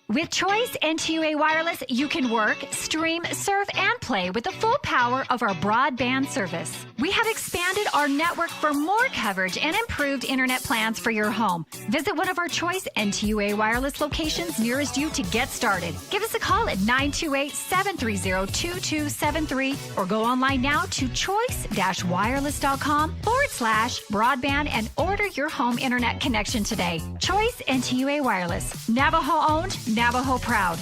With Choice NTUA Wireless, you can work, stream, surf, and play with the full power of our broadband service. We have expanded our network for more coverage and improved internet plans for your home. Visit one of our Choice NTUA Wireless locations nearest you to get started. Give us a call at 928-730-2273 or go online now to choice-wireless.com/broadband and order your home internet connection today. Choice NTUA Wireless. Navajo owned, Navajo proud.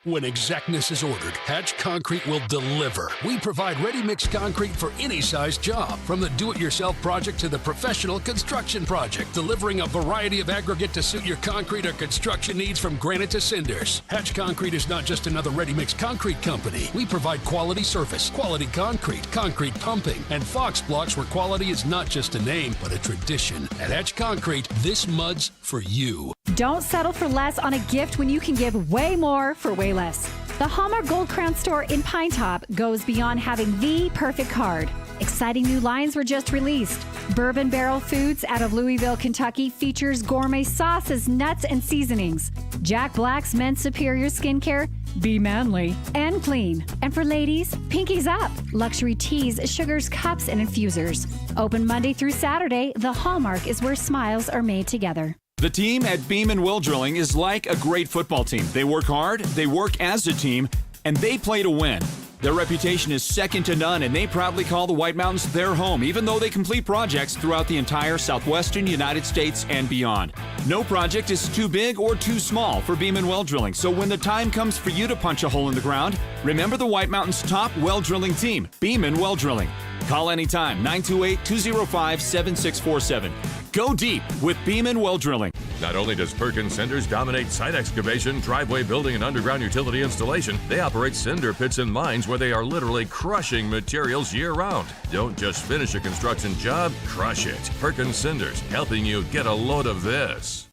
When exactness is ordered, Hatch Concrete will deliver. We provide ready-mix concrete for any size job, from the do-it-yourself project to the professional construction project, delivering a variety of aggregate to suit your concrete or construction needs from granite to cinders. Hatch Concrete is not just another ready-mix concrete company. We provide quality surface, quality concrete, concrete pumping, and Fox blocks where quality is not just a name, but a tradition. At Hatch Concrete, this mud's for you. Don't settle for less on a gift when you can give way more for way less. The Hallmark Gold Crown store in Pine Top goes beyond having the perfect card. Exciting new lines were just released. Bourbon Barrel Foods out of Louisville, Kentucky features gourmet sauces, nuts, and seasonings. Jack Black's Men's Superior Skincare, be manly and clean. And for ladies, Pinkies Up, luxury teas, sugars, cups, and infusers. Open Monday through Saturday, the Hallmark is where smiles are made together. The team at Beam & Well Drilling is like a great football team. They work hard, they work as a team, and they play to win. Their reputation is second to none, and they proudly call the White Mountains their home, even though they complete projects throughout the entire southwestern United States and beyond. No project is too big or too small for Beam & Well Drilling, so when the time comes for you to punch a hole in the ground, remember the White Mountains' top well drilling team, Beam & Well Drilling. Call anytime, 928-205-7647. Go deep with Beam & Well Drilling. Not only does Perkins Cinders dominate site excavation, driveway building, and underground utility installation, they operate cinder pits and mines where they are literally crushing materials year-round. Don't just finish a construction job, crush it. Perkins Cinders, helping you get a load of this.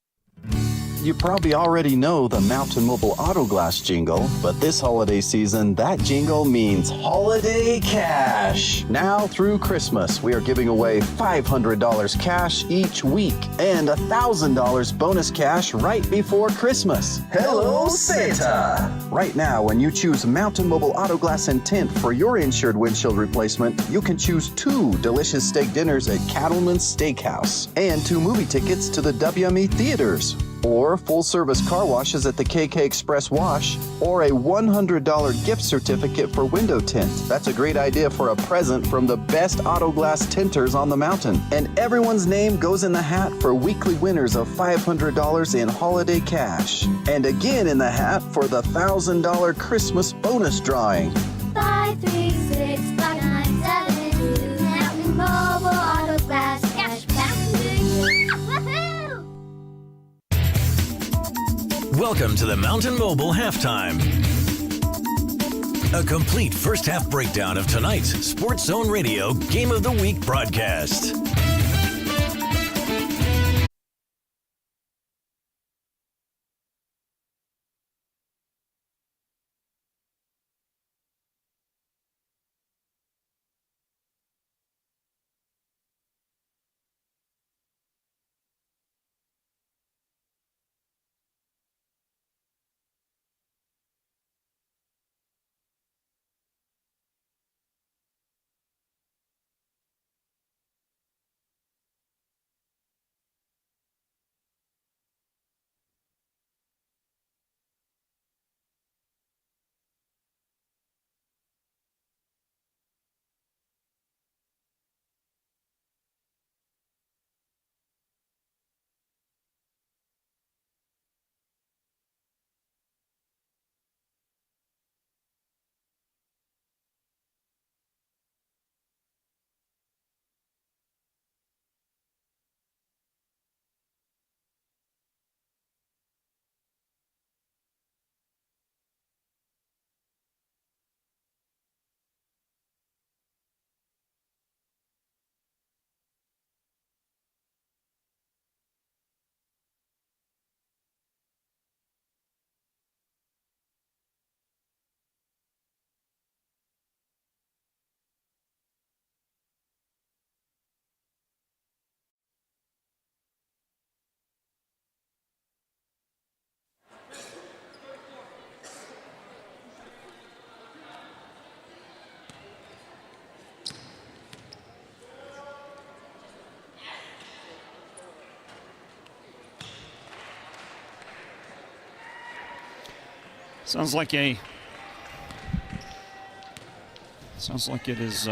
You probably already know the Mountain Mobile Auto Glass jingle, but this holiday season, that jingle means holiday cash. Now through Christmas, we are giving away $500 cash each week and $1,000 bonus cash right before Christmas. Hello, Santa! Right now, when you choose Mountain Mobile Auto Glass and Tint for your insured windshield replacement, you can choose 2 delicious steak dinners at Cattleman's Steakhouse and 2 movie tickets to the WME theaters, or full-service car washes at the KK Express Wash, or a $100 gift certificate for window tint. That's a great idea for a present from the best auto glass tinters on the mountain. And everyone's name goes in the hat for weekly winners of $500 in holiday cash. And again in the hat for the $1,000 Christmas bonus drawing. 536-5972, Mountain Mobile Auto Glass cash back to you. Woohoo! Welcome to the Mountain Mobile Halftime. A complete first half breakdown of tonight's Sports Zone Radio Game of the Week broadcast. Sounds like it is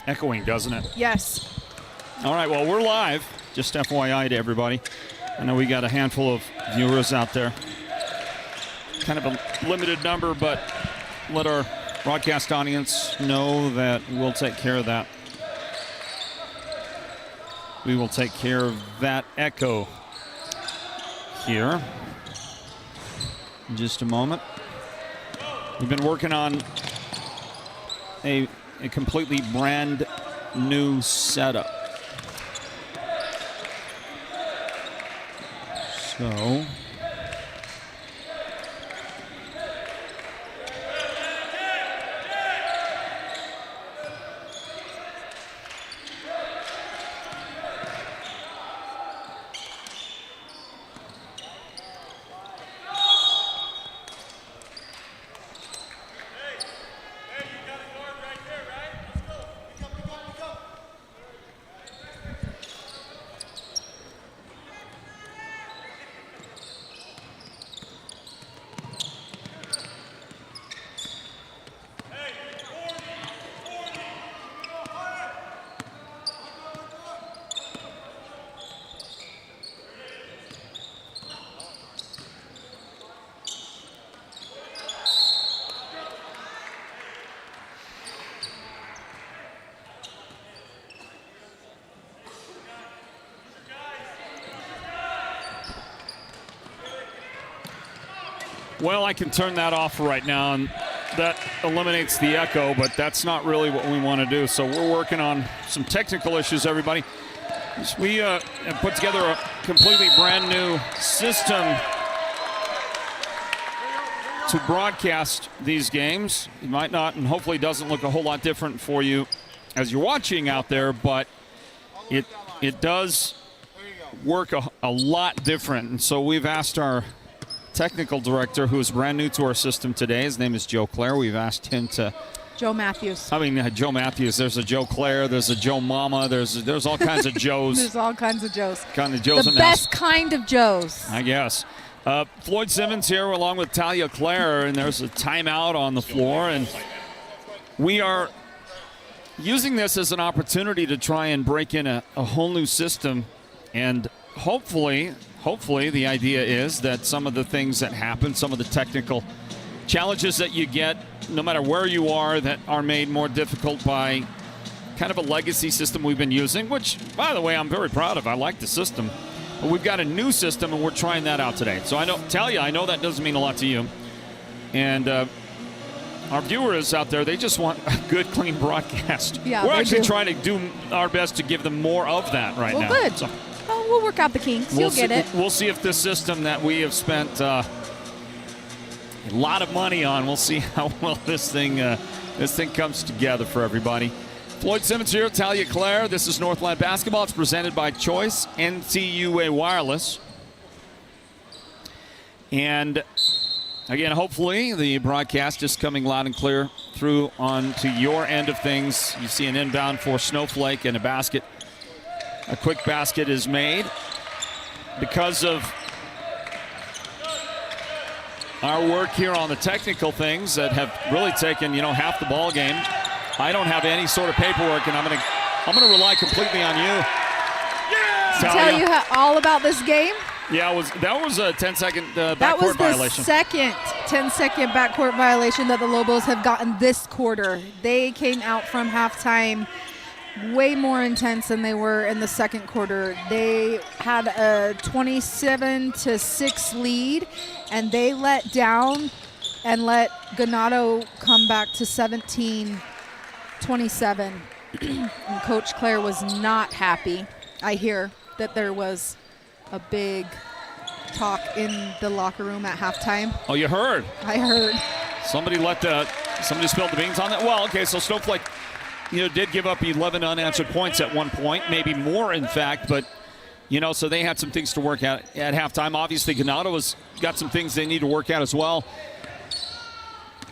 echoing, doesn't it? Yes. All right, well, we're live. Just FYI to everybody. I know we got a handful of viewers out there. Kind of a limited number, but let our broadcast audience know that we'll take care of that. We will take care of that echo here in just a moment. We've been working on a completely brand new setup. So well, I can turn that off right now, and that eliminates the echo, but that's not really what we want to do. So we're working on some technical issues, everybody. We have put together a completely brand new system to broadcast these games. It might not, and hopefully doesn't look a whole lot different for you as you're watching out there, but it does work a lot different. And so we've asked our technical director, who is brand new to our system today. His name is Joe Clare. We've asked him to... Joe Matthews. Joe Matthews. There's a Joe Clare. There's a Joe Mama. There's all kinds of Joes. There's all kinds of Joes. The best kind of Joes. I guess. Floyd Simmons here along with Talia Clare, and there's a timeout on the floor. And we are using this as an opportunity to try and break in a whole new system. And hopefully the idea is that some of the things that happen, some of the technical challenges that you get, no matter where you are, that are made more difficult by kind of a legacy system we've been using, which, by the way, I'm very proud of. I like the system. But we've got a new system, and we're trying that out today. So I know that doesn't mean a lot to you. And our viewers out there, they just want a good, clean broadcast. Yeah, we're actually trying to do our best to give them more of that right now. Well, good. So, we'll work out the kinks. You'll get it. We'll see if this system that we have spent a lot of money on, we'll see how well this thing comes together for everybody. Floyd Simmons here, Talia Clare. This is Northland Basketball. It's presented by Choice NTUA Wireless. And again, hopefully the broadcast is coming loud and clear through onto your end of things. You see an inbound for Snowflake and a basket. A quick basket is made because of our work here on the technical things that have really taken, half the ball game. I don't have any sort of paperwork, and I'm gonna rely completely on you. To tell you all about this game? Yeah, that was a 10-second backcourt violation. That was the second 10-second backcourt violation that the Lobos have gotten this quarter. They came out from halftime way more intense than they were in the second quarter. They had a 27-6 lead, and they let down and let Ganado come back to 17-27. And Coach Clare was not happy. I hear that there was a big talk in the locker room at halftime. Oh, you heard? I heard. Somebody spilled the beans on that. Well, okay, so Snowflake did give up 11 unanswered points at one point, maybe more, in fact. But, so they had some things to work at halftime. Obviously, Ganado has got some things they need to work out as well.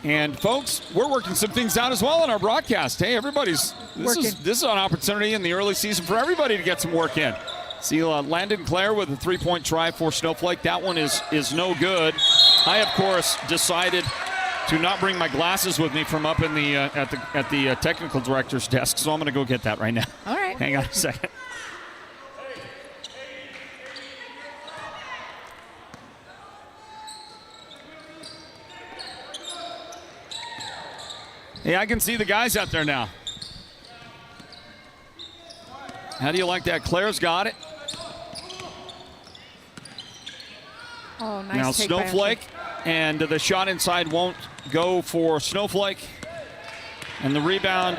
And, folks, we're working some things out as well in our broadcast. Hey, this is an opportunity in the early season for everybody to get some work in. See Landon Clare with a three-point try for Snowflake. That one is no good. I of course decided to not bring my glasses with me from up in the at the technical director's desk, so I'm going to go get that right now. All right. Hang on a second. Hey, I can see the guys out there now. How do you like that? Claire's got it. Oh, nice. Now take by Snowflake, and the shot inside won't go for Snowflake. And the rebound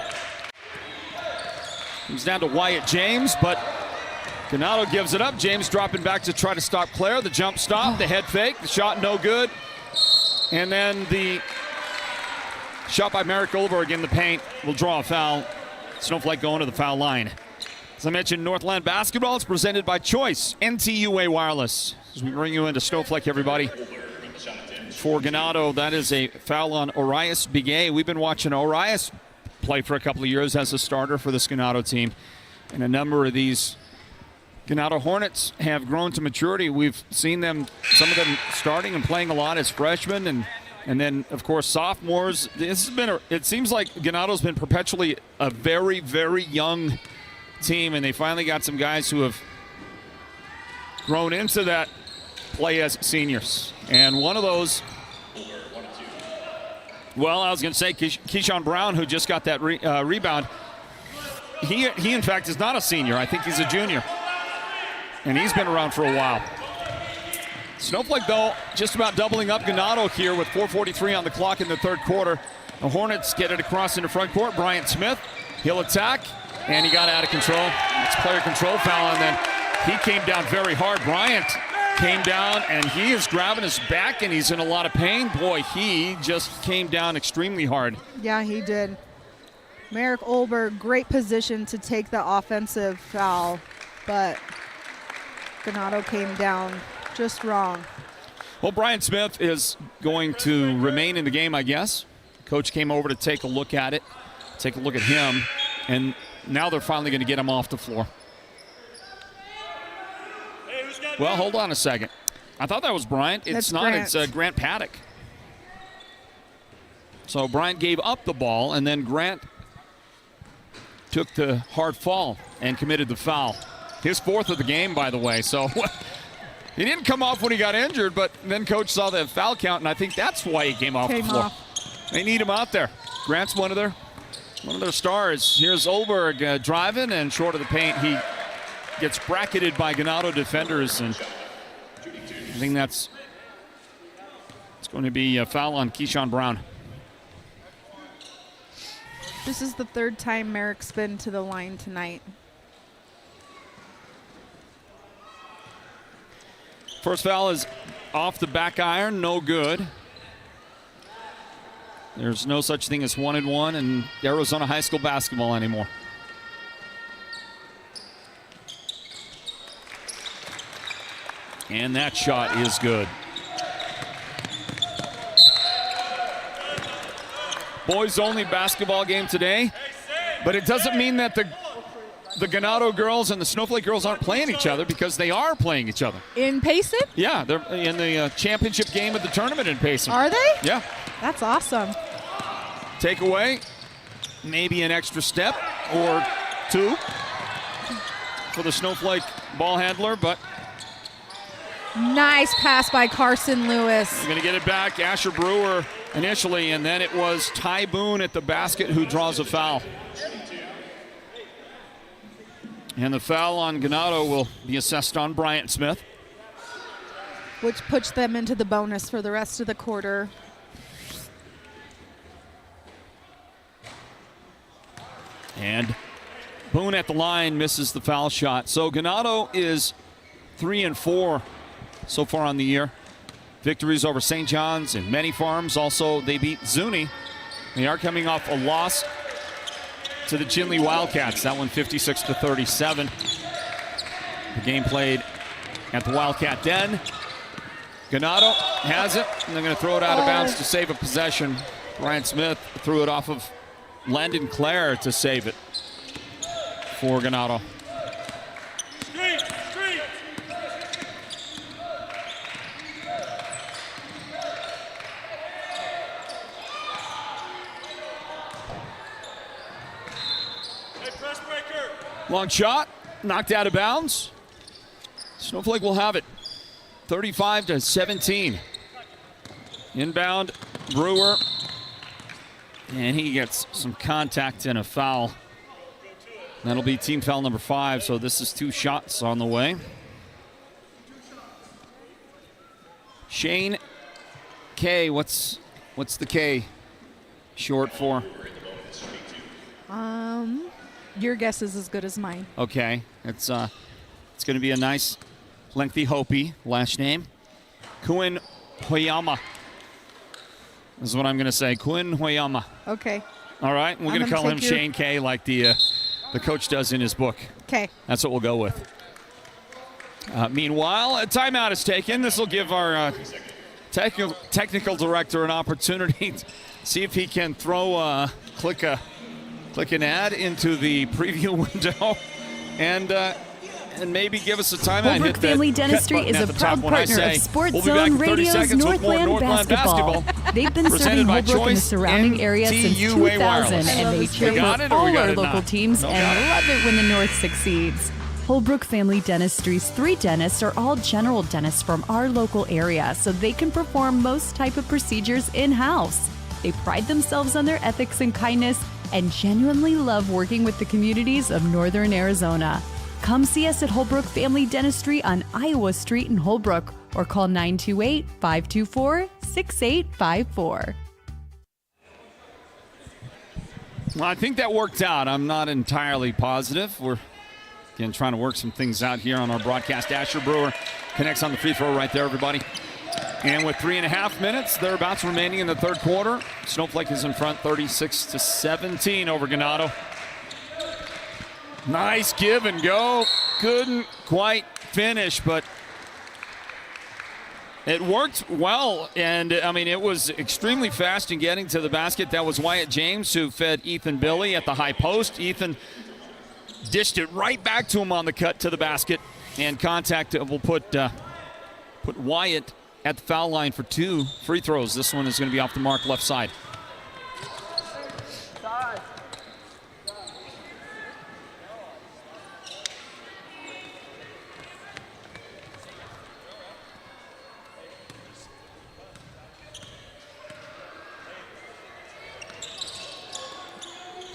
comes down to Wyatt James, but Ganado gives it up. James dropping back to try to stop Claire. The jump stop, the head fake, the shot no good. And then the shot by Merrick Goldberg in the paint will draw a foul. Snowflake going to the foul line. As I mentioned, Northland basketball is presented by Choice, NTUA Wireless. As we bring you into Snowflake, everybody. For Ganado, that is a foul on Orias Biguet. We've been watching Orias play for a couple of years as a starter for this Ganado team. And a number of these Ganado Hornets have grown to maturity. We've seen them, some of them starting and playing a lot as freshmen, and then, of course, sophomores. This has been it seems like Ganado's been perpetually a very, very young team, and they finally got some guys who have grown into that play as seniors. And one of those, well, I was going to say Keyshawn Brown, who just got that rebound. He, in fact, is not a senior. I think he's a junior. And he's been around for a while. Snowflake, though, just about doubling up Ganado here with 4:43 on the clock in the third quarter. The Hornets get it across into front court. Bryant Smith, he'll attack, and he got out of control. It's player control foul, and then he came down very hard. Bryant came down, and he is grabbing his back, and he's in a lot of pain. Boy, he just came down extremely hard. Yeah, he did. Merrick Olberg, great position to take the offensive foul, but Ganado came down just wrong. Well, Bryant Smith is going to remain in the game, I guess. Coach came over to take a look at it, take a look at him, and now they're finally going to get him off the floor. Well, hold on a second. I thought that was Bryant. It's That's not. Grant. It's Grant Paddock. So Bryant gave up the ball, and then Grant took the hard fall and committed the foul. His fourth of the game, by the way. So he didn't come off when he got injured, but then coach saw the foul count, and I think that's why he came off the floor. They need him out there. Grant's one of their stars. Here's Olberg driving, and short of the paint, he gets bracketed by Ganado defenders, and I think it's going to be a foul on Keyshawn Brown. This is the third time Merrick's been to the line tonight. First foul is off the back iron, no good. There's no such thing as 1-and-1 in Arizona high school basketball anymore. And that shot is good. Boys only basketball game today, but it doesn't mean that the Ganado girls and the Snowflake girls aren't playing each other, because they are playing each other. In Payson? Yeah, they're in the championship game of the tournament in Payson. Are they? Yeah. That's awesome. Takeaway, maybe an extra step or two for the Snowflake ball handler, but Nice pass by Carson Lewis. we're going to get it back. Asher Brewer initially, and then it was Ty Boone at the basket who draws a foul. And the foul on Ganado will be assessed on Bryant Smith. Which puts them into the bonus for the rest of the quarter. And Boone at the line misses the foul shot. So Ganado is 3-4 so far on the year. Victories over St. John's and many farms. Also, they beat Zuni. They are coming off a loss to the Chinle Wildcats. That one 56-37. The game played at the Wildcat Den. Ganado has it, and they're going to throw it out of bounds to save a possession. Brian Smith threw it off of Landon Clare to save it for Ganado. Long shot, knocked out of bounds. Snowflake will have it. 35-17. Inbound, Brewer. And he gets some contact and a foul. That'll be team foul number 5, so this is 2 shots on the way. Shane K, what's the K short for? Your guess is as good as mine. Okay, it's going to be a nice, lengthy Hopi last name. Kuin Hoyama is what I'm going to say. Kuin Hoyama. Okay. All right, we're going to call him Shane K like the coach does in his book. Okay. That's what we'll go with. Meanwhile, a timeout is taken. This will give our technical director an opportunity to see if he can throw click an ad into the preview window and maybe give us a timeout. Holbrook Family Dentistry is a proud partner of Sports Zone Radio's Northland basketball. They've been serving Holbrook and the surrounding area since 2000, and they cheer for all our local teams and love it when the North succeeds. Holbrook Family Dentistry's 3 dentists are all general dentists from our local area, so they can perform most type of procedures in-house. They pride themselves on their ethics and kindness and genuinely love working with the communities of Northern Arizona. Come see us at Holbrook Family Dentistry on Iowa Street in Holbrook or call 928-524-6854. Well, I think that worked out. I'm not entirely positive. We're again trying to work some things out here on our broadcast. Asher Brewer connects on the free throw right there, everybody. And with 3.5 minutes thereabouts remaining in the third quarter, Snowflake is in front 36-17 over Ganado. Nice give and go. Couldn't quite finish, but it worked well. And, I mean, it was extremely fast in getting to the basket. That was Wyatt James who fed Ethan Billy at the high post. Ethan dished it right back to him on the cut to the basket. And contact will put Wyatt at the foul line for 2 free throws. This one is going to be off the mark left side.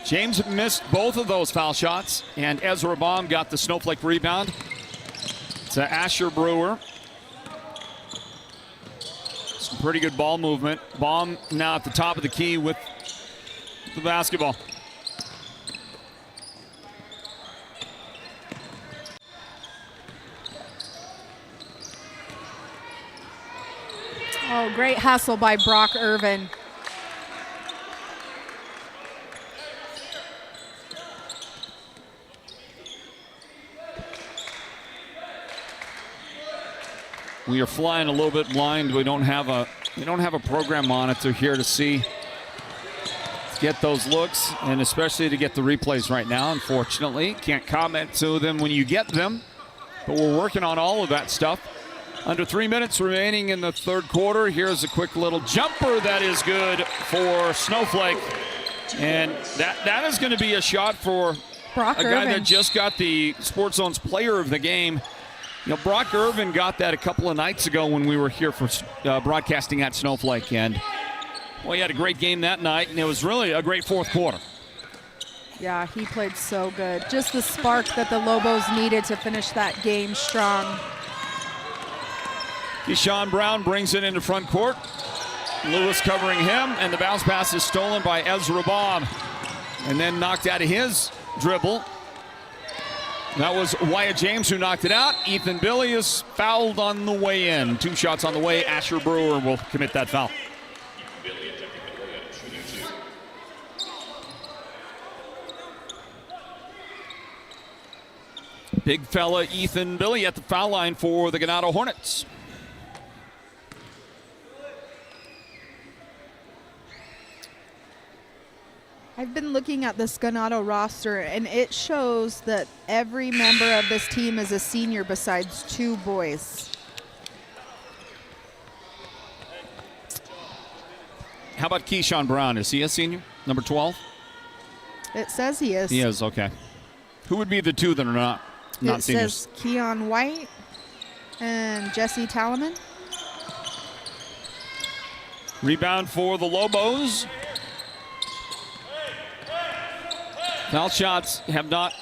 James missed both of those foul shots, and Ezra Baum got the Snowflake rebound to Asher Brewer. Some pretty good ball movement. Baum now at the top of the key with the basketball. Oh, great hustle by Brock Irvin. We are flying a little bit blind. We don't have a program monitor here to get those looks, and especially to get the replays right now. Unfortunately, can't comment to them when you get them, but we're working on all of that stuff. Under 3 minutes remaining in the third quarter. Here's a quick little jumper that is good for Snowflake, and that is going to be a shot for Brock a guy Irvin. that just got the Sports Zone's Player of the Game. You know, Brock Irvin got that a couple of nights ago when we were here for broadcasting at Snowflake, and well, he had a great game that night, and it was really a great fourth quarter. Yeah, he played so good. Just the spark that the Lobos needed to finish that game strong. Keyshawn Brown brings it into front court. Lewis covering him, and the bounce pass is stolen by Ezra Baum, and then knocked out of his dribble. That was Wyatt James who knocked it out. Ethan Billy is fouled on the way in. 2 shots on the way. Asher Brewer will commit that foul. Big fella Ethan Billy at the foul line for the Ganado Hornets. I've been looking at this Ganado roster, and it shows that every member of this team is a senior besides 2 boys. How about Keyshawn Brown? Is he a senior? Number 12? It says he is. He is, okay. Who would be the two that are not It seniors? says Keon White and Jesse Talaman. Rebound for the Lobos. Foul shots have not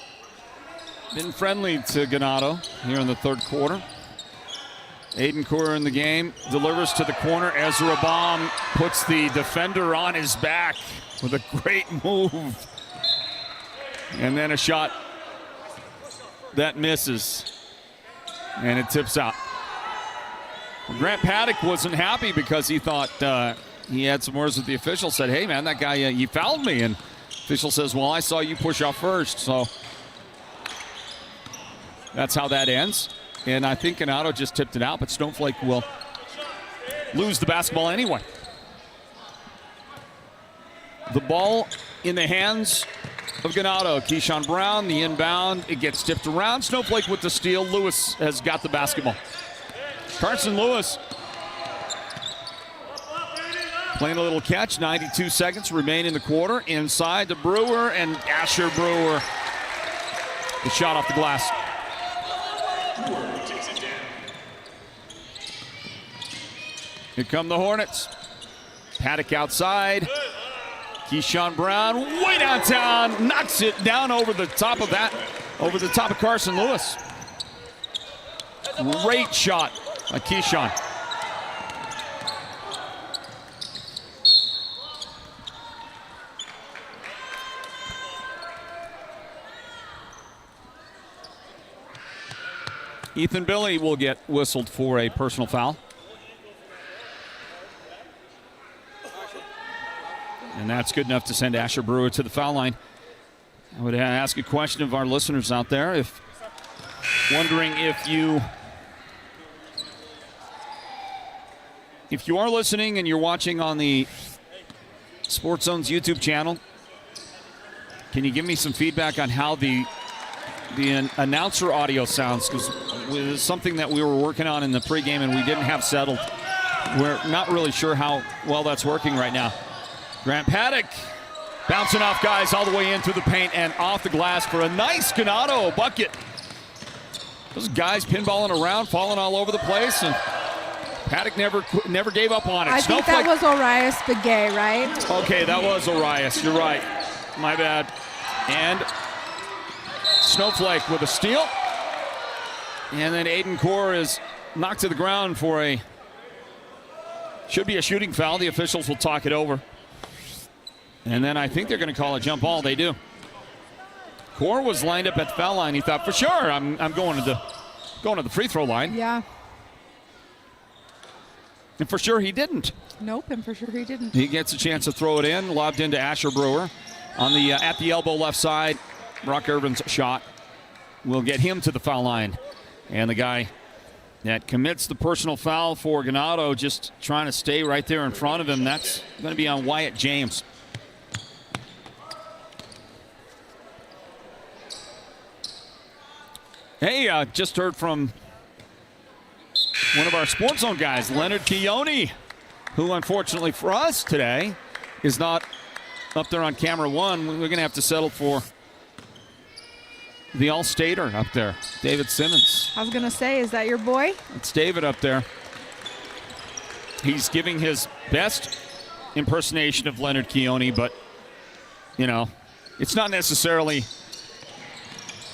been friendly to Ganado here in the third quarter. Aiden Kaur in the game, delivers to the corner. Ezra Baum puts the defender on his back with a great move. And then a shot that misses. And it tips out. Grant Paddock wasn't happy because he thought he had some words with the official. Said, hey, man, that guy, you fouled me. And official says, well, I saw you push off first. So that's how that ends. And I think Ganado just tipped it out, but Snowflake will lose the basketball anyway. The ball in the hands of Ganado. Keyshawn Brown, the inbound. It gets tipped around. Snowflake with the steal. Lewis has got the basketball. Carson Lewis playing a little catch. 92 seconds remain in the quarter. Inside to Brewer and Asher Brewer. The shot off the glass. Here come the Hornets. Paddock outside. Keyshawn Brown way downtown. Knocks it down over the top of that. Over the top of Carson Lewis. Great shot by Keyshawn. Ethan Billy will get whistled for a personal foul. And that's good enough to send Asher Brewer to the foul line. I would ask a question of our listeners out there, if wondering if you are listening and you're watching on the Sports Zone's YouTube channel, can you give me some feedback on how the announcer audio sounds? Because it was something that we were working on in the pregame and we didn't have settled. We're not really sure how well that's working right now. Grant Paddock bouncing off guys all the way into the paint and off the glass for a nice Ganado bucket. Those guys pinballing around, falling all over the place, and Paddock never gave up on it. I think that was Orias Begay, right? Okay, that was Orias. You're right. My bad. And Snowflake with a steal. And then Aiden Kaur is knocked to the ground for should be a shooting foul. The officials will talk it over. And then I think they're going to call a jump ball. They do. Kaur was lined up at the foul line. He thought, for sure, I'm going to the free throw line. Yeah. And for sure he didn't. Nope, and for sure he didn't. He gets a chance to throw it in. Lobbed into Asher Brewer on the at the elbow left side. Brock Irvin's shot will get him to the foul line. And the guy that commits the personal foul for Ganado just trying to stay right there in front of him. That's going to be on Wyatt James. Hey, just heard from one of our Sports Zone guys, Leonard Keone, who unfortunately for us today is not up there on camera one. We're going to have to settle for the All-Stater up there, David Simmons. I was going to say, is that your boy? It's David up there. He's giving his best impersonation of Leonard Keone, but, you know, it's not necessarily...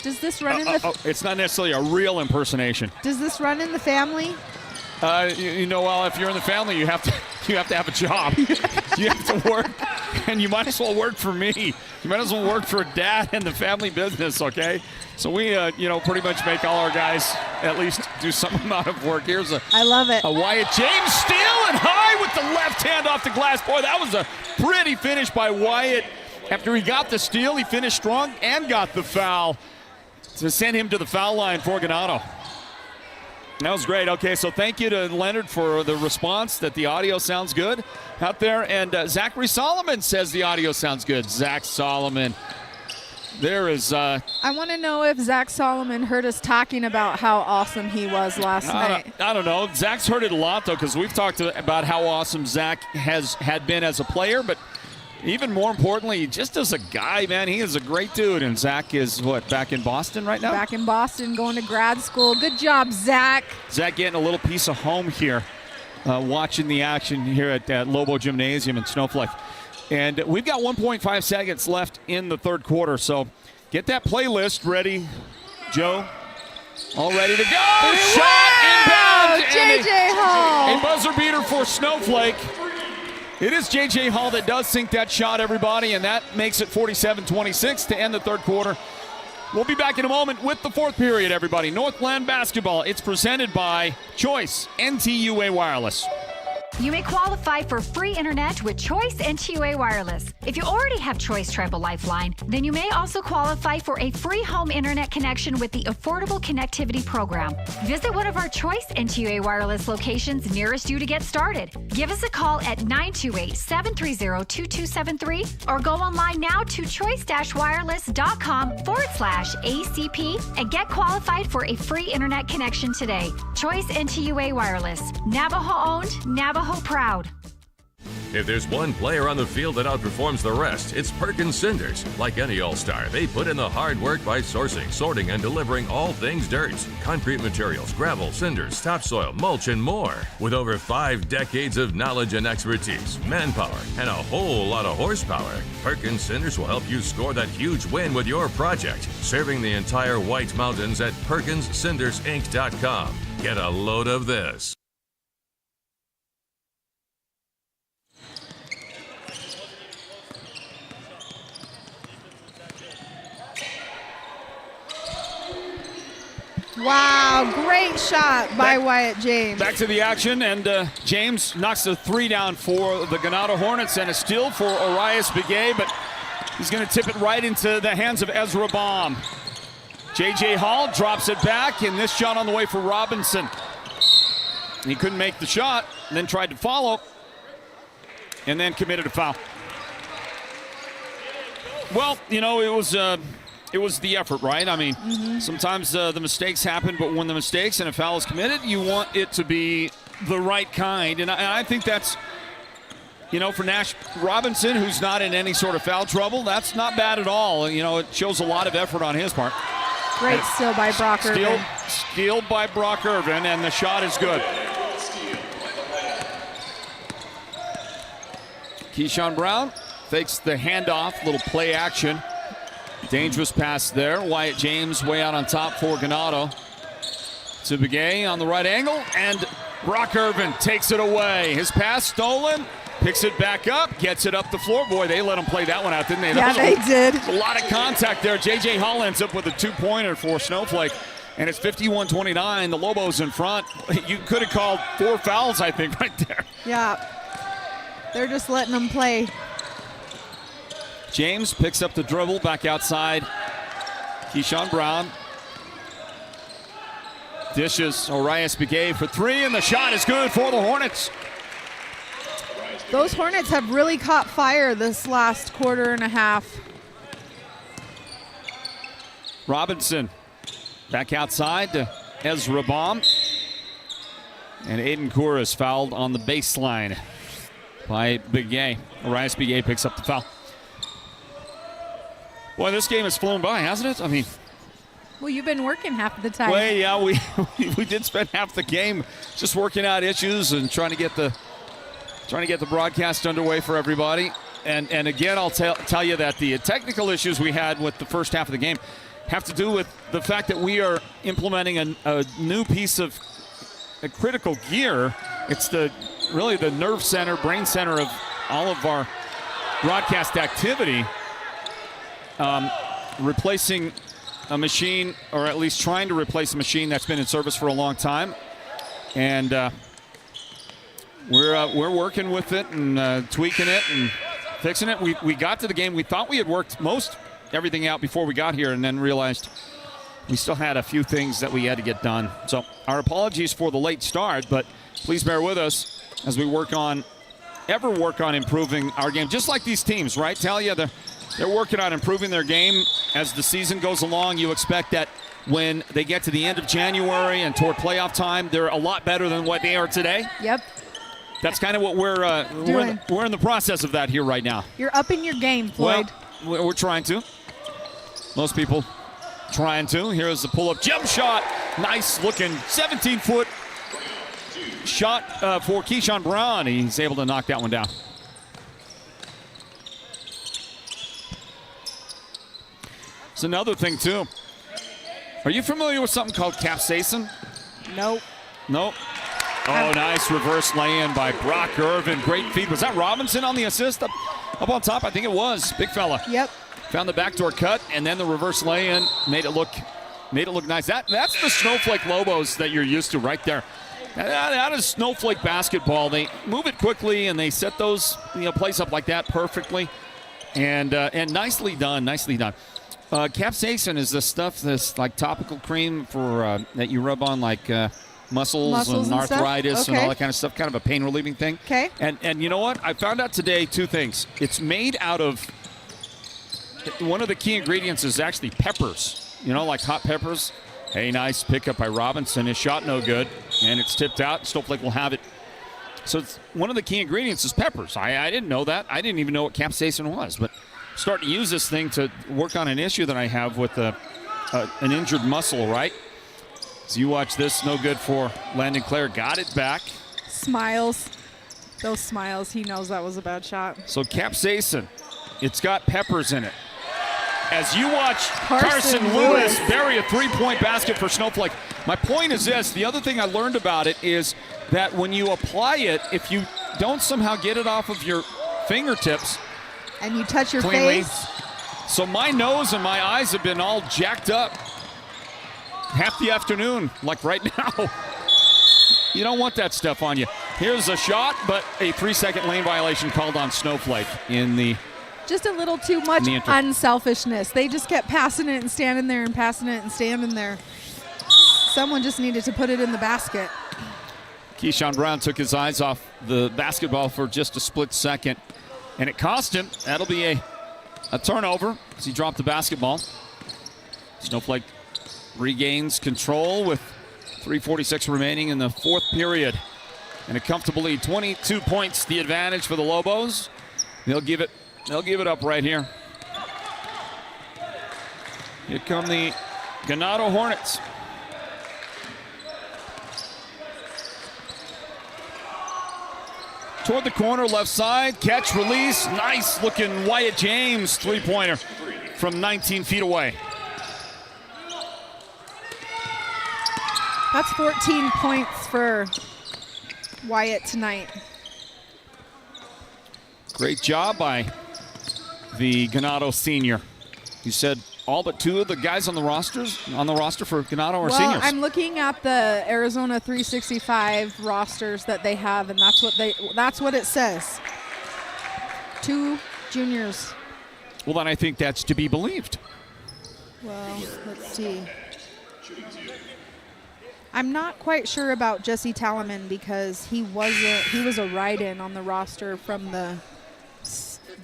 Does this run in the... it's not necessarily a real impersonation. Does this run in the family? You know, well, if you're in the family, you have to have a job. You have to work, and you might as well work for me. You might as well work for Dad and the family business, okay? So we, pretty much make all our guys at least do some amount of work. Here's I love it. A Wyatt James steal and high with the left hand off the glass. Boy, that was a pretty finish by Wyatt. After he got the steal, he finished strong and got the foul to send him to the foul line for Ganado. That was great. Okay, so thank you to Leonard for the response that the audio sounds good out there. And Zachary Solomon says the audio sounds good. Zach Solomon. There is... I want to know if Zach Solomon heard us talking about how awesome he was last night. I don't know. Zach's heard it a lot, though, because we've talked about how awesome Zach had been as a player. But Even more importantly, just as a guy, man, he is a great dude. And Zach is, back in Boston right now? Back in Boston, going to grad school. Good job, Zach. Zach getting a little piece of home here, watching the action here at Lobo Gymnasium in Snowflake. And we've got 1.5 seconds left in the third quarter, so get that playlist ready, Joe. All ready to go. Shot inbound. J.J. Hall. A buzzer beater for Snowflake. It is J.J. Hall that does sink that shot, everybody, and that makes it 47-26 to end the third quarter. We'll be back in a moment with the fourth period, everybody. Northland basketball. It's presented by Choice NTUA Wireless. You may qualify for free internet with Choice NTUA Wireless. If you already have Choice Tribal Lifeline, then you may also qualify for a free home internet connection with the Affordable Connectivity Program. Visit one of our Choice NTUA Wireless locations nearest you to get started. Give us a call at 928-730-2273 or go online now to choice-wireless.com/ACP and get qualified for a free internet connection today. Choice NTUA Wireless. Navajo owned, Navajo proud. If there's one player on the field that outperforms the rest, it's Perkins Cinders. Like any all-star, they put in the hard work by sourcing, sorting, and delivering all things dirt. Concrete materials, gravel, cinders, topsoil, mulch, and more. With over 5 decades of knowledge and expertise, manpower, and a whole lot of horsepower, Perkins Cinders will help you score that huge win with your project. Serving the entire White Mountains at PerkinsCindersInc.com. Get a load of this. Wow, great shot by Wyatt James. Back to the action, and James knocks a 3 down for the Ganado Hornets and a steal for Arias Begay, but he's going to tip it right into the hands of Ezra Baum. J.J. Hall drops it back, and this shot on the way for Robinson. He couldn't make the shot, and then tried to follow, and then committed a foul. Well, you know, it was the effort, right? I mean, sometimes the mistakes happen, but when the mistakes and a foul is committed, you want it to be the right kind. And I think that's, you know, for Nash Robinson, who's not in any sort of foul trouble, that's not bad at all. You know, it shows a lot of effort on his part. Great steal by Brock Irvin. Steal by Brock Irvin, and the shot is good. Keyshawn Brown fakes the handoff, little play action. Dangerous pass there. Wyatt James way out on top for Ganado. To Begay on the right angle, and Brock Irvin takes it away. His pass stolen, picks it back up, gets it up the floor. Boy, they let him play that one out, didn't they? Yeah, they did. A lot of contact there. J.J. Hall ends up with a 2-pointer for Snowflake, and it's 51-29. The Lobos in front. You could have called 4 fouls, I think, right there. Yeah, they're just letting them play. James picks up the dribble back outside. Keyshawn Brown dishes Arias Begay for 3, and the shot is good for the Hornets. Those Hornets have really caught fire this last quarter and a half. Robinson back outside to Ezra Baum. And Aiden Kura is fouled on the baseline by Begay. Arias Begay picks up the foul. Boy, this game has flown by, hasn't it? I mean, well, you've been working half of the time. Well, yeah, we did spend half the game just working out issues and trying to get the broadcast underway for everybody. And again, I'll tell you that the technical issues we had with the first half of the game have to do with the fact that we are implementing a new piece of critical gear. It's really the nerve center, brain center of all of our broadcast activity. Replacing a machine, or at least trying to replace a machine that's been in service for a long time, and we're working with it and tweaking it and fixing it. We got to the game. We thought we had worked everything out before we got here, and then realized we still had a few things that we had to get done. So our apologies for the late start, but please bear with us as we work on improving our game, just like these teams, right? Talia, they're working on improving their game as the season goes along. You expect that when they get to the end of January and toward playoff time, they're a lot better than what they are today. Yep. That's kind of what we're in the process of that here right now. You're upping your game, Floyd. Well, we're trying to. Most people trying to. Here's the pull-up jump shot. Nice looking 17-foot shot for Keyshawn Brown. He's able to knock that one down. It's another thing, too. Are you familiar with something called capsaicin? Nope. Nope. Oh, nice reverse lay-in by Brock Irvin. Great feed. Was that Robinson on the assist up on top? I think it was. Big fella. Yep. Found the backdoor cut, and then the reverse lay-in made it look nice. That's the Snowflake Lobos that you're used to right there. That is Snowflake basketball. They move it quickly, and they set those plays up like that perfectly, and nicely done. Nicely done. Capsaicin is the stuff that's like topical cream for that you rub on like muscles and arthritis and all that kind of stuff. Kind of a pain relieving thing. Okay. And you know what? I found out today two things. It's made out of one of the key ingredients is actually peppers. Like hot peppers. Hey, nice pickup by Robinson. His shot no good, and it's tipped out. Snowflake will have it. So one of the key ingredients is peppers. I didn't know that. I didn't even know what capsaicin was, but I'm starting to use this thing to work on an issue that I have with an injured muscle, right? So you watch this. No good for Landon Clare. Got it back. Smiles. Those smiles. He knows that was a bad shot. So capsaicin. It's got peppers in it. As you watch Carson Lewis bury a three-point basket for Snowflake. My point is this. The other thing I learned about it is that when you apply it, if you don't somehow get it off of your fingertips and you touch your cleanly, face. So my nose and my eyes have been all jacked up half the afternoon, like right now. You don't want that stuff on you. Here's a shot, but a 3-second lane violation called on Snowflake in the just a little too much unselfishness. They just kept passing it and standing there and passing it and standing there. Someone just needed to put it in the basket. Keyshawn Brown took his eyes off the basketball for just a split second, and it cost him. That'll be a turnover as he dropped the basketball. Snowflake regains control with 3:46 remaining in the fourth period. And a comfortable lead, 22 points, the advantage for the Lobos. They'll give it up right here. Here come the Ganado Hornets. Toward the corner, left side, catch, release. Nice looking Wyatt James three-pointer from 19 feet away. That's 14 points for Wyatt tonight. Great job by the Ganado senior. You said all but two of the guys on the roster for Ganado are seniors. I'm looking at the Arizona 365 rosters that they have, and that's what it says. 2 juniors. Well, then I think that's to be believed. Well, let's see. I'm not quite sure about Jesse Talaman because he was a write-in on the roster from the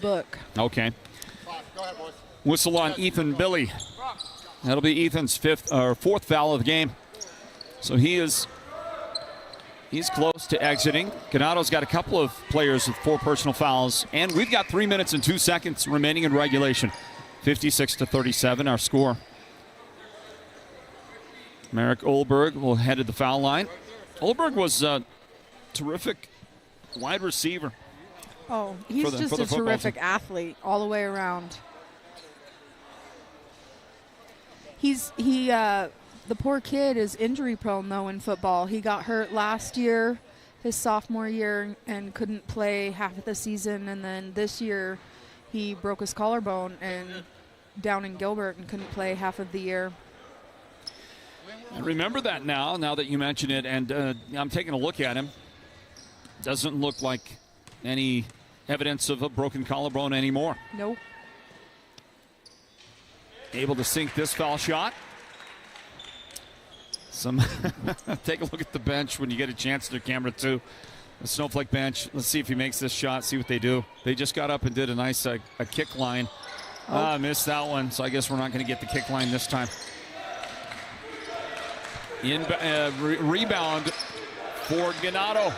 book. Okay. Whistle on Ethan Billy. That'll be Ethan's fourth foul of the game. So he's close to exiting. Ganado's got a couple of players with 4 personal fouls, and we've got 3 minutes and 2 seconds remaining in regulation. 56-37, our score. Merrick Olberg will head to the foul line. Olberg was a terrific wide receiver. Oh, he's just a terrific athlete all the way around. The poor kid is injury prone though in football. He got hurt last year, his sophomore year, and couldn't play half of the season. And then this year, he broke his collarbone and down in Gilbert and couldn't play half of the year. I remember that now that you mention it, and I'm taking a look at him. Doesn't look like any evidence of a broken collarbone anymore. Nope. Able to sink this foul shot. Take a look at the bench when you get a chance to camera too. The Snowflake bench. Let's see if he makes this shot, see what they do. They just got up and did a nice a kick line. Missed that one, so I guess we're not going to get the kick line this time. Rebound for Ganado.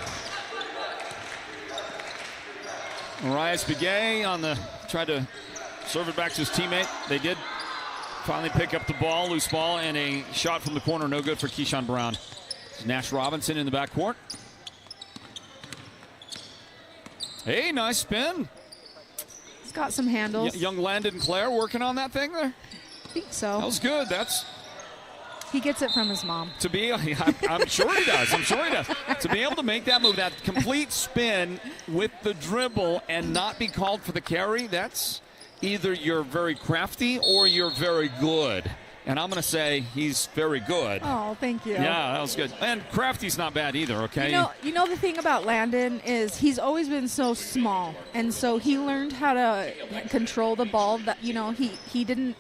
Arias Begay tried to serve it back to his teammate. They did finally pick up the ball, loose ball, and a shot from the corner, no good for Keyshawn Brown. Nash Robinson in the backcourt. Hey, nice spin. He's got some handles. Young Landon Clare working on that thing there. I think so. That was good. He gets it from his mom. I'm sure he does. I'm sure he does. To be able to make that move, that complete spin with the dribble and not be called for the carry, that's either you're very crafty or you're very good. And I'm going to say he's very good. Oh, thank you. Yeah, that was good. And crafty's not bad either, okay? You know the thing about Landon is he's always been so small. And so he learned how to control the ball. That he didn't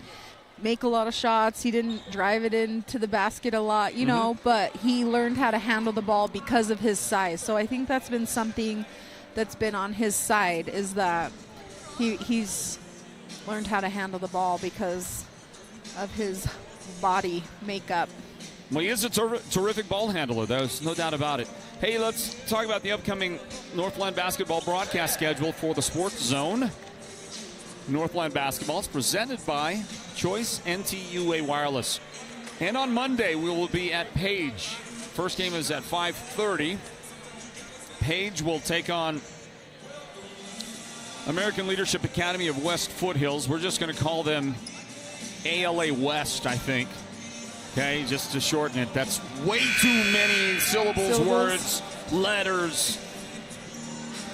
make a lot of shots. He didn't drive it into the basket a lot, but he learned how to handle the ball because of his size. So I think that's been something that's been on his side, is that he's learned how to handle the ball because of his body makeup. Well, he is a terrific ball handler. There's no doubt about it. Hey, let's talk about the upcoming Northland basketball broadcast schedule for the Sports Zone. Northland basketball is presented by Choice NTUA Wireless. And on Monday, we will be at Page. First game is at 5:30. Page will take on American Leadership Academy of West Foothills. We're just going to call them ALA West, I think. Okay, just to shorten it. That's way too many syllables, words, letters.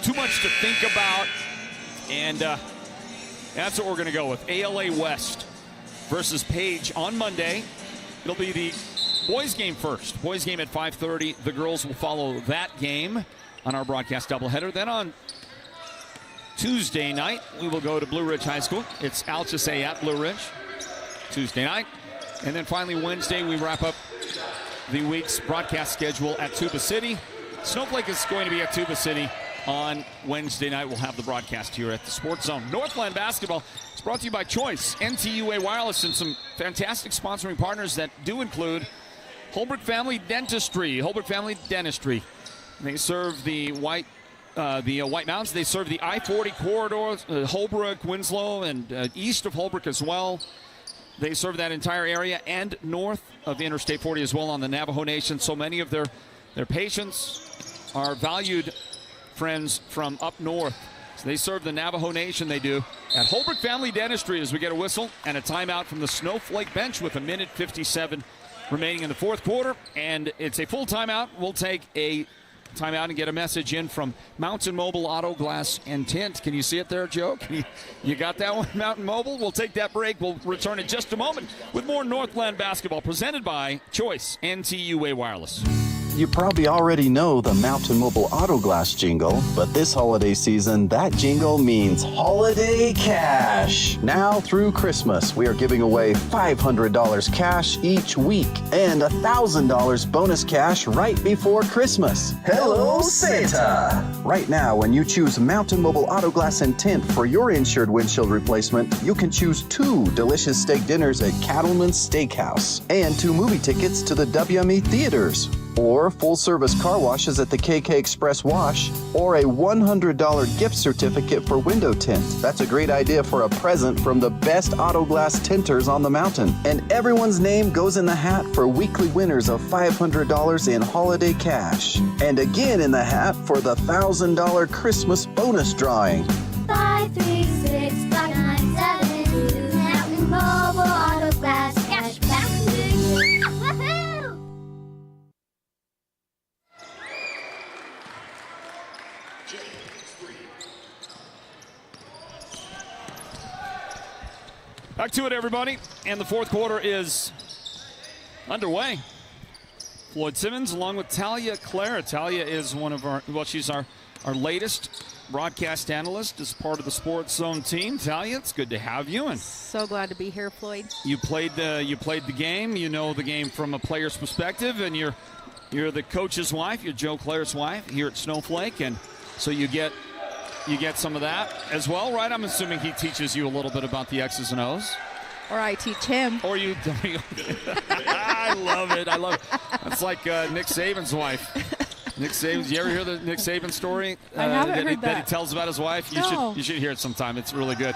Too much to think about. And that's what we're going to go with. ALA West versus Page on Monday. It'll be the boys game first. Boys game at 5:30. The girls will follow that game on our broadcast doubleheader. Then on Tuesday night, we will go to Blue Ridge High School. It's Alchese at Blue Ridge Tuesday night. And then finally Wednesday, we wrap up the week's broadcast schedule at Tuba City. Snowflake is going to be at Tuba City on Wednesday night. We'll have the broadcast here at the Sports Zone. Northland basketball is brought to you by Choice, NTUA Wireless, and some fantastic sponsoring partners that do include Holbrook Family Dentistry. Holbrook Family Dentistry. They serve the White Mountains. They serve the I-40 corridor, Holbrook, Winslow, and east of Holbrook as well. They serve that entire area and north of Interstate 40 as well on the Navajo Nation. So many of their patients are valued friends from up north. So they serve the Navajo Nation, they do. At Holbrook Family Dentistry, as we get a whistle and a timeout from the Snowflake bench with 1:57 remaining in the fourth quarter. And it's a full timeout. We'll take a timeout and get a message in from Mountain Mobile Auto Glass and Tint. Can you see it there, Joe? You got that one, Mountain Mobile? We'll take that break. We'll return in just a moment with more Northland basketball presented by Choice NTUA Wireless. You probably already know the Mountain Mobile Auto Glass jingle, but this holiday season, that jingle means holiday cash. Now through Christmas, we are giving away $500 cash each week and $1,000 bonus cash right before Christmas. Hello, Santa! Right now, when you choose Mountain Mobile Auto Glass and Tint for your insured windshield replacement, you can choose 2 delicious steak dinners at Cattleman's Steakhouse and 2 movie tickets to the WME theaters, or full-service car washes at the KK Express Wash, or a $100 gift certificate for window tint. That's a great idea for a present from the best auto glass tinters on the mountain. And everyone's name goes in the hat for weekly winners of $500 in holiday cash. And again in the hat for the $1,000 Christmas bonus drawing. 536-597. Mountain Mobile Auto Glass cash back to you. Woohoo! Back to it, everybody. And the fourth quarter is underway. Floyd Simmons along with Talia Clare. Talia is one of she's our latest broadcast analyst as part of the Sports Zone team. Talia, it's good to have you. And So glad to be here, Floyd. you played the game. You know the game from a player's perspective, and you're the coach's wife. You're Joe Clare's wife here at Snowflake, and so you get some of that as well, right? I'm assuming he teaches you a little bit about the X's and O's. Or I teach him. Or you. I love it. That's like Nick Saban's wife. Nick Saban. Did you ever hear the Nick Saban story? I haven't heard that he tells about his wife. No. You should hear it sometime. It's really good.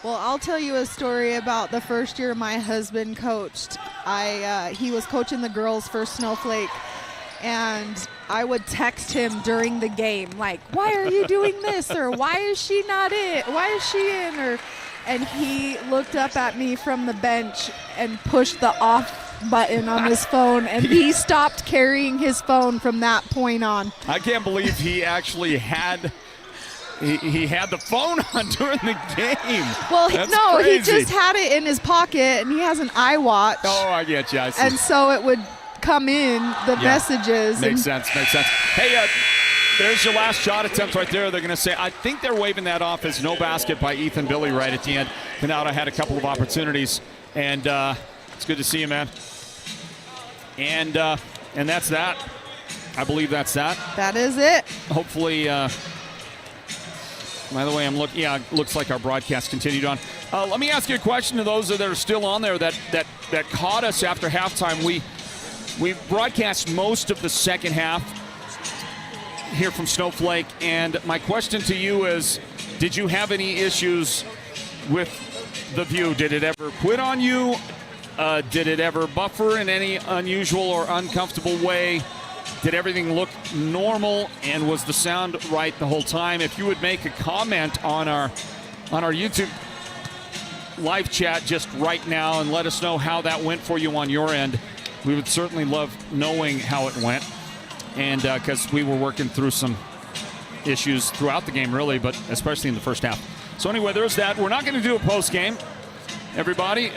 Well, I'll tell you a story about the first year my husband coached. He was coaching the girls for Snowflake, and I would text him during the game, like, why are you doing this? Or why is she not in? Why is she in? And he looked up at me from the bench and pushed the off button on his phone, and he stopped carrying his phone from that point on. I can't believe he actually had he had the phone on during the game. Well, Crazy. he just had it in his pocket, and he has an iWatch. Oh, I get you. I see. And so it would come in the messages. Makes sense. Hey, there's your last shot attempt right there. They're going to say, I think they're waving that off as no basket by Ethan Billy right at the end. Ganado had a couple of opportunities, and it's good to see you, man. And that's that. I believe that's that. That is it. Hopefully, by the way, I'm looking. Yeah, it looks like our broadcast continued on. Let me ask you a question to those that are still on there that caught us after halftime. We broadcast most of the second half here from Snowflake, and my question to you is, did you have any issues with the view? Did it ever quit on you? Did it ever buffer in any unusual or uncomfortable way? Did everything look normal, and was the sound right the whole time? If you would make a comment on our YouTube live chat just right now and let us know how that went for you on your end, we would certainly love knowing how it went. And because we were working through some issues throughout the game, really, but especially in the first half. So anyway, there's that. We're not going to do a post game, everybody.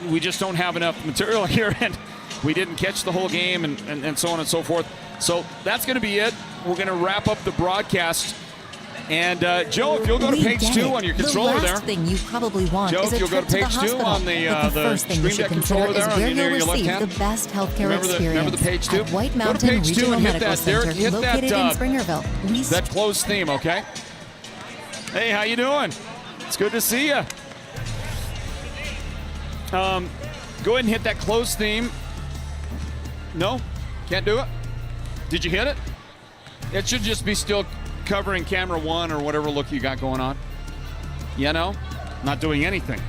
We just don't have enough material here, and we didn't catch the whole game, and so on and so forth. So that's going to be it. We're going to wrap up the broadcast. And Joe, if you'll go to page 2 on your controller there. The last thing you probably want Joe, is a if you'll go trip to page to the 2 hospital. on the But the first thing you Stream should Deck consider controller is there where near you'll your left receive hand. the best healthcare experience Remember the page 2? at White Go to Mountain page 2 Regional and hit Medical that, Derek. Center, Hit located in that, Springerville. that closed theme, okay? Hey, how you doing? It's good to see you. Go ahead and hit that closed theme. No? Can't do it? Did you hit it? It should just be still covering camera 1 or whatever look you got going on. You know? Not doing anything.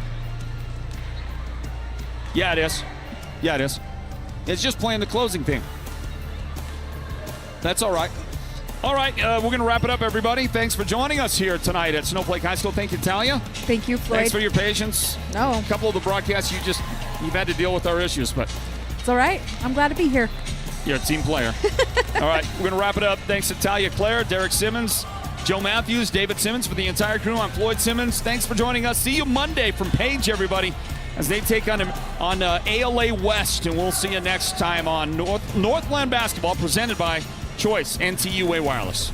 Yeah, it is. Yeah, it is. It's just playing the closing theme. That's all right. All right, we're going to wrap it up, everybody. Thanks for joining us here tonight at Snowflake High School. Thank you, Talia. Thank you, Floyd. Thanks for your patience. No. A couple of the broadcasts, you've had to deal with our issues, but It's all right. I'm glad to be here. you're a team player. All right, we're going to wrap it up. Thanks to Talia Claire, Derek Simmons, Joe Matthews, David Simmons. For the entire crew, I'm Floyd Simmons. Thanks for joining us. See you Monday from Page, everybody, as they take on ALA West, and we'll see you next time on Northland Basketball, presented by Choice NTUA Wireless.